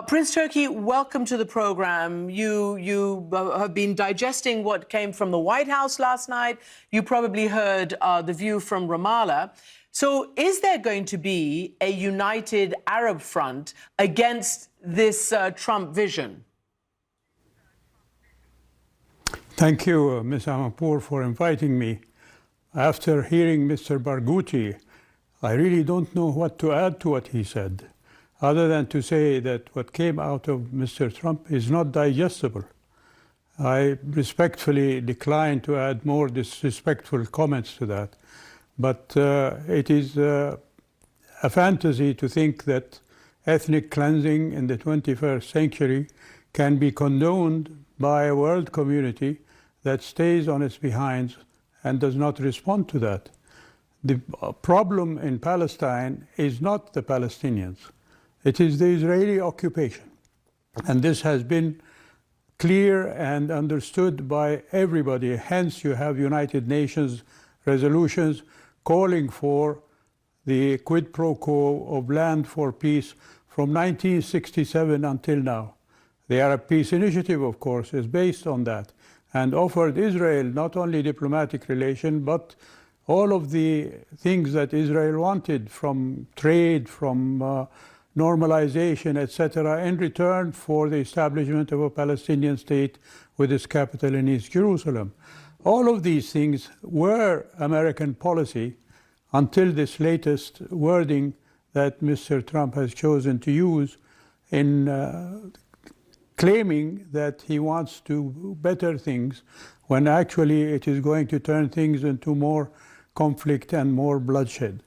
Prince Turki, welcome to the program. You have been digesting what came from the White House last night. You probably heard the view from Ramallah. So is there going to be a united Arab front against this Trump vision? Thank you, Ms. Amapour, for inviting me. After hearing Mr. Barghouti, I really don't know what to add to what he said, other than to say that what came out of Mr. Trump is not digestible. I respectfully decline to add more disrespectful comments to that. But it is a fantasy to think that ethnic cleansing in the 21st century can be condoned by a world community that stays on its behinds and does not respond to that. The problem in Palestine is not the Palestinians. It is the Israeli occupation. And this has been clear and understood by everybody. Hence, you have United Nations resolutions calling for the quid pro quo of land for peace from 1967 until now. The Arab Peace Initiative, of course, is based on that and offered Israel not only diplomatic relation, but all of the things that Israel wanted, from trade, from normalization, etc., in return for the establishment of a Palestinian state with its capital in East Jerusalem. All of these things were American policy until this latest wording that Mr. Trump has chosen to use in claiming that he wants to do better things, when actually it is going to turn things into more conflict and more bloodshed.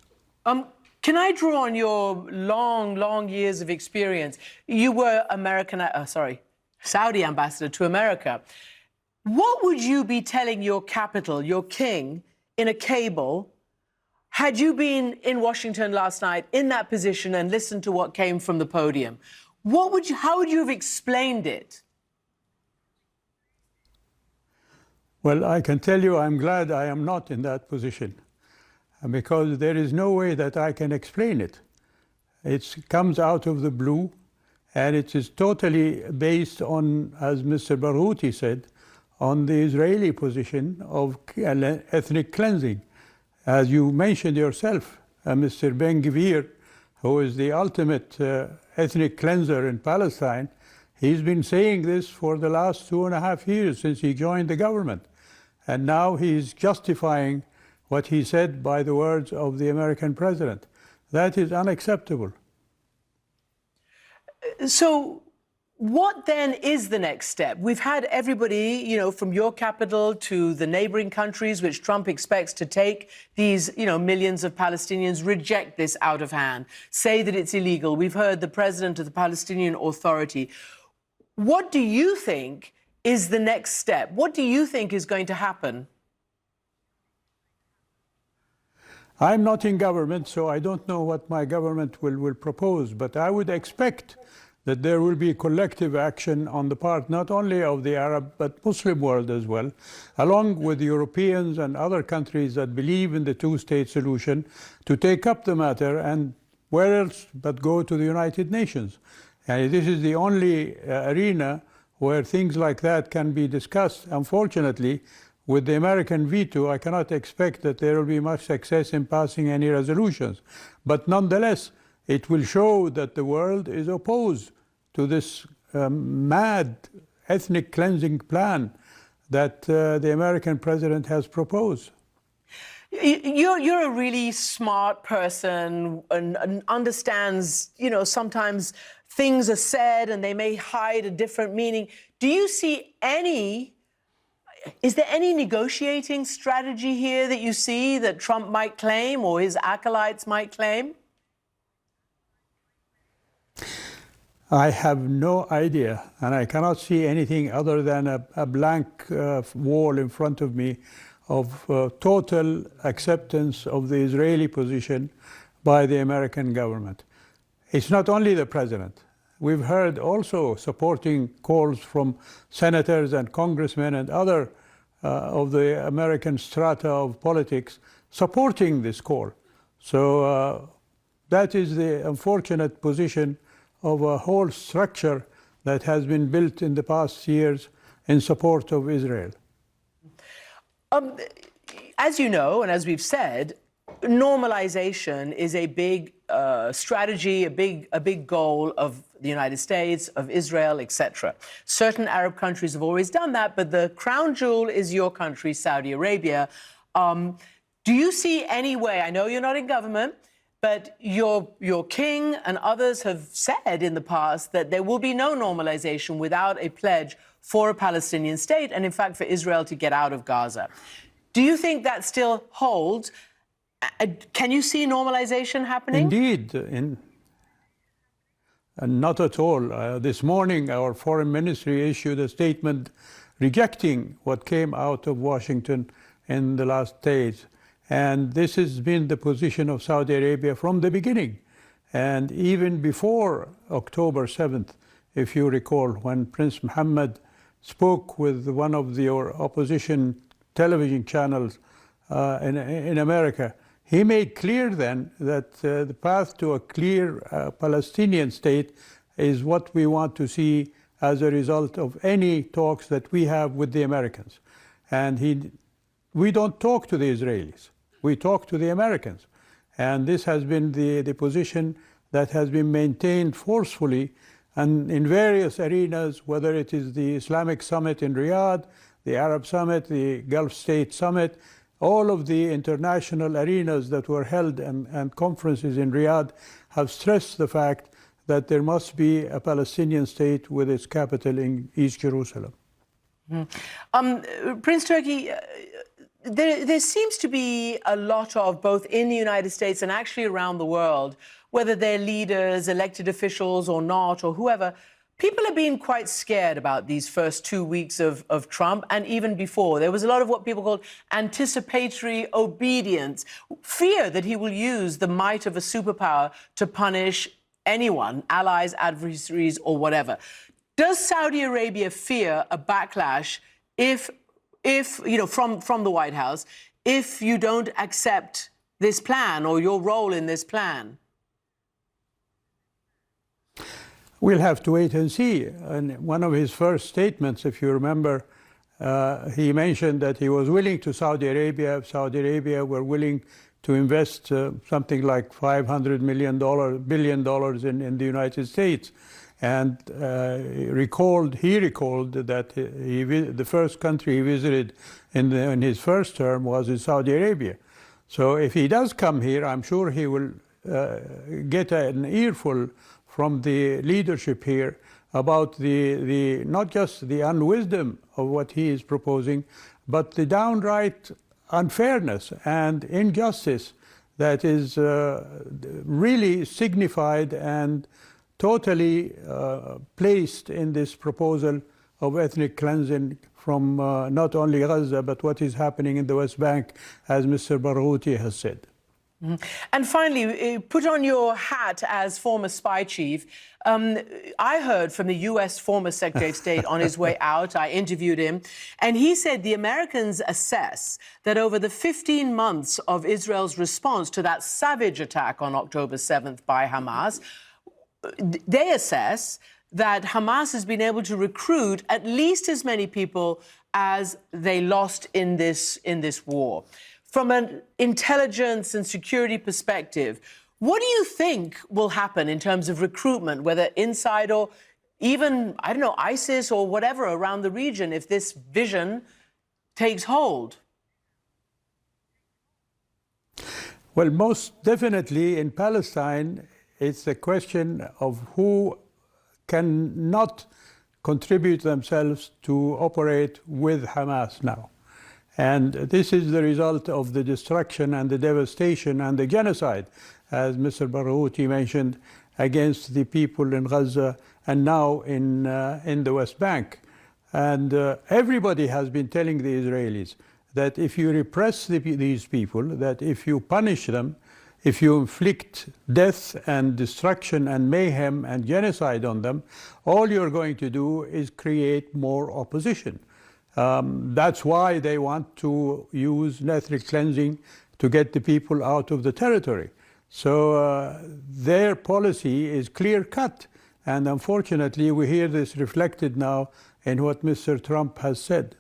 Can I draw on your long years of experience? You were Saudi ambassador to America. What would you be telling your capital, your king, in a cable, had you been in Washington last night in that position and listened to what came from the podium? How would you have explained it? Well, I can tell you I'm glad I am not in that position, because there is no way that I can explain it. It comes out of the blue, and it is totally based on, as Mr. Barghouti said, on the Israeli position of ethnic cleansing. As you mentioned yourself, Mr. Ben-Gvir, who is the ultimate ethnic cleanser in Palestine, he's been saying this for the last 2.5 years since he joined the government. And now he's justifying what he said by the words of the American president. That is unacceptable. So what then is the next step? We've had everybody, from your capital to the neighboring countries, which Trump expects to take these, millions of Palestinians, reject this out of hand, say that it's illegal. We've heard the president of the Palestinian Authority. What do you think is the next step? What do you think is going to happen? I'm not in government, so I don't know what my government will propose, but I would expect that there will be collective action on the part not only of the Arab but Muslim world as well, along with Europeans and other countries that believe in the two-state solution, to take up the matter, and where else but go to the United Nations. And this is the only arena where things like that can be discussed. Unfortunately, with the American veto, I cannot expect that there will be much success in passing any resolutions. But nonetheless, it will show that the world is opposed to this mad ethnic cleansing plan that the American president has proposed. You're a really smart person and understands, sometimes things are said and they may hide a different meaning. Do you see is there any negotiating strategy here that you see that Trump might claim or his acolytes might claim? I have no idea, and I cannot see anything other than a blank wall in front of me of total acceptance of the Israeli position by the American government. It's not only the president. We've heard also supporting calls from senators and congressmen and other of the American strata of politics supporting this call. So that is the unfortunate position of a whole structure that has been built in the past years in support of Israel. As you know, and as we've said, normalization is a big strategy, a big goal of the United States, of Israel, etc. Certain Arab countries have always done that, but the crown jewel is your country, Saudi Arabia. Do you see any way, I know you're not in government, but your king and others have said in the past that there will be no normalization without a pledge for a Palestinian state and, in fact, for Israel to get out of Gaza. Do you think that still holds? Can you see normalization happening? Indeed. Not at all. This morning, our foreign ministry issued a statement rejecting what came out of Washington in the last days. And this has been the position of Saudi Arabia from the beginning. And even before October 7th, if you recall, when Prince Mohammed spoke with one of the opposition television channels in America, he made clear then that the path to a clear Palestinian state is what we want to see as a result of any talks that we have with the Americans. And we don't talk to the Israelis, we talk to the Americans. And this has been the position that has been maintained forcefully and in various arenas, whether it is the Islamic Summit in Riyadh, the Arab Summit, the Gulf State Summit, all of the international arenas that were held and conferences in Riyadh have stressed the fact that there must be a Palestinian state with its capital in East Jerusalem. Prince Turki, there seems to be a lot of, both in the United States and actually around the world, whether they're leaders, elected officials or not, or whoever, people are being quite scared about these first 2 weeks of Trump, and even before. There was a lot of what people called anticipatory obedience, fear that he will use the might of a superpower to punish anyone, allies, adversaries, or whatever. Does Saudi Arabia fear a backlash if you know, from the White House, if you don't accept this plan or your role in this plan? We'll have to wait and see. And one of his first statements, if you remember, he mentioned that he was willing to Saudi Arabia. If Saudi Arabia were willing to invest something like $500 billion in the United States. And he recalled that the first country he visited in his first term was in Saudi Arabia. So if he does come here, I'm sure he will get an earful from the leadership here about the not just the unwisdom of what he is proposing, but the downright unfairness and injustice that is really signified and totally placed in this proposal of ethnic cleansing from not only Gaza, but what is happening in the West Bank, as Mr. Barghouti has said. And finally, put on your hat as former spy chief. I heard from the U.S. former Secretary of State on his way out. I interviewed him, and he said the Americans assess that over the 15 months of Israel's response to that savage attack on October 7th by Hamas, they assess that Hamas has been able to recruit at least as many people as they lost in this war. From an intelligence and security perspective, what do you think will happen in terms of recruitment, whether inside or even, I don't know, ISIS or whatever around the region, if this vision takes hold? Well, most definitely in Palestine, it's a question of who cannot contribute themselves to operate with Hamas now. And this is the result of the destruction and the devastation and the genocide, as Mr. Barghouti mentioned, against the people in Gaza and now in the West Bank. And everybody has been telling the Israelis that if you repress these people, that if you punish them, if you inflict death and destruction and mayhem and genocide on them, all you're going to do is create more opposition. That's why they want to use ethnic cleansing to get the people out of the territory. So their policy is clear-cut. And unfortunately, we hear this reflected now in what Mr. Trump has said.